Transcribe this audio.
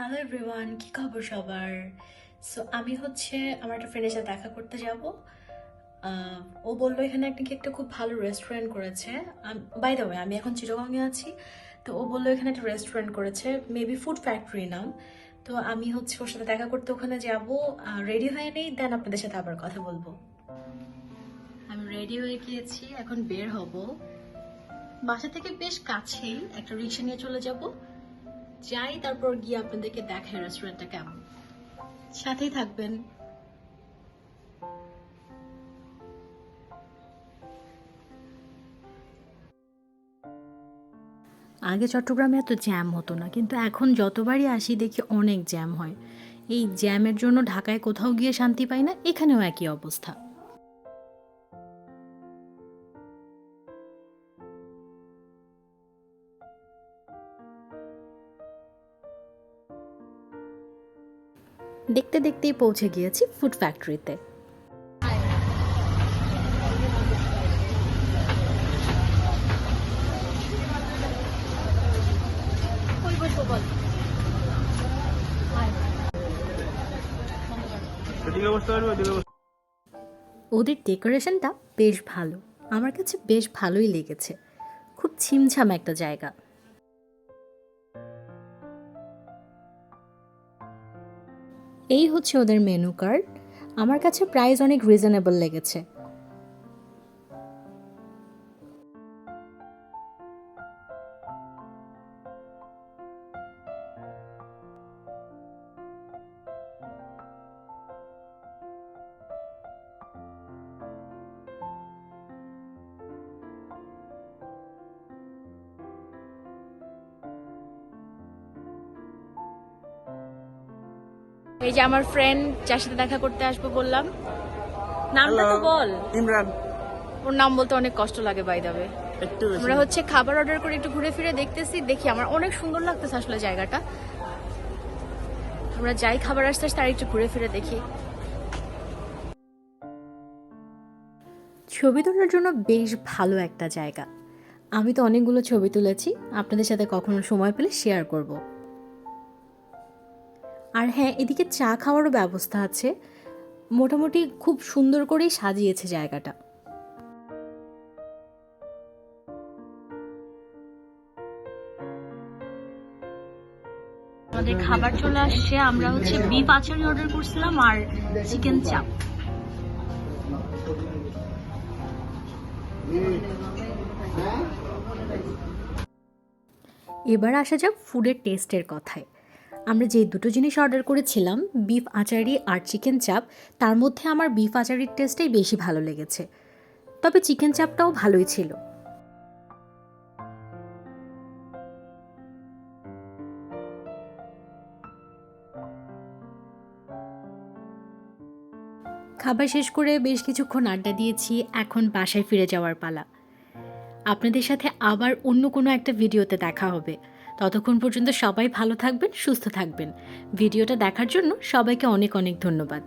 Hello everyone, কি খবর সবার? সো আমি আমার একটা ফ্রেন্ডের সাথে দেখা করতে যাব। ও বললো এখানে একটা খুব ভালো রেস্টুরেন্ট করেছে। বাই দ্য ওয়ে, আমি এখন চিটাগংয়ে আছি। তো ও বললো এখানে একটা রেস্টুরেন্ট করেছে, মেবি ফুড ফ্যাক্টরি নাম। তো আমি ওর সাথে দেখা করতে ওখানে যাব। রেডি হয়ে নেই, দেন আপনাদের সাথে আবার কথা বলবো। আমি রেডি হয়ে গিয়েছি, এখন বের হব। বাসা থেকে বেশ কাছেই, একটা রিক্সা নিয়ে চলে যাব। যাই, তারপর গিয়ে আপনাদেরকে দেখাই রেস্টুরেন্টটা কেমন। সাথেই থাকবেন। আগে চট্টগ্রামে এত জ্যাম হতো না, কিন্তু এখন যতবারই আসি দেখি অনেক জ্যাম হয়। এই জ্যামের জন্য ঢাকায় কোথাও গিয়ে শান্তি পাই না, এখানেও একই অবস্থা। দেখতে দেখতেই পৌঁছে গিয়েছি ফুড ফ্যাক্টরিতে। ওদের ডেকোরেশনটা বেশ ভালো, আমার কাছে বেশ ভালোই লেগেছে। খুব ছিমছাম একটা জায়গা। এই হচ্ছে ওদের মেনু কার্ড। আমার কাছে প্রাইস অনেক রিজনেবল লেগেছে। এই যে আমার ফ্রেন্ড, যার সাথে দেখা করতে আসবো বললাম, নামটা তো বল। ইমরান। ওর নাম বলতে অনেক কষ্ট লাগে বাই দ্য ওয়ে। আমরা খাবার অর্ডার করে একটু ঘুরে ফিরে দেখতেছি, দেখি আমার অনেক সুন্দর লাগতেছে আসলে জায়গাটা। আমরা যাই, খাবার আসতে আসতে আর একটু ঘুরে ফিরে দেখি। ছবি তোলার জন্য বেশ ভালো একটা জায়গা। আমি তো অনেকগুলো ছবি তুলেছি, আপনাদের সাথে কখনো সময় পেলে শেয়ার করব। আর হ্যাঁ, এদিকে চা খাওয়ারও ব্যবস্থা আছে। মোটামুটি খুব সুন্দর করেই সাজিয়েছে জায়গাটা। আমাদের খাবার চলে আসছে। আমরা বিফ আচারি অর্ডার করছিলাম আর চিকেন চাপ। এবার আসা যাক ফুডের টেস্টের কথায়। আমরা যে দুটো জিনিস অর্ডার করেছিলাম, বিফ আচারি আর চিকেন চাপ, তার মধ্যে আমার বিফ আচারির টেস্টটাই বেশি ভালো লেগেছে। তবে চিকেন চাপটাও ভালোই ছিল। খাবার শেষ করে বেশ কিছুক্ষণ আড্ডা দিয়েছি, এখন বাসায় ফিরে যাওয়ার পালা। আপনাদের সাথে আবার অন্য কোনো একটা ভিডিওতে দেখা হবে। ততক্ষণ পর্যন্ত সবাই ভালো থাকবেন, সুস্থ থাকবেন। ভিডিওটা দেখার জন্য সবাইকে অনেক অনেক ধন্যবাদ।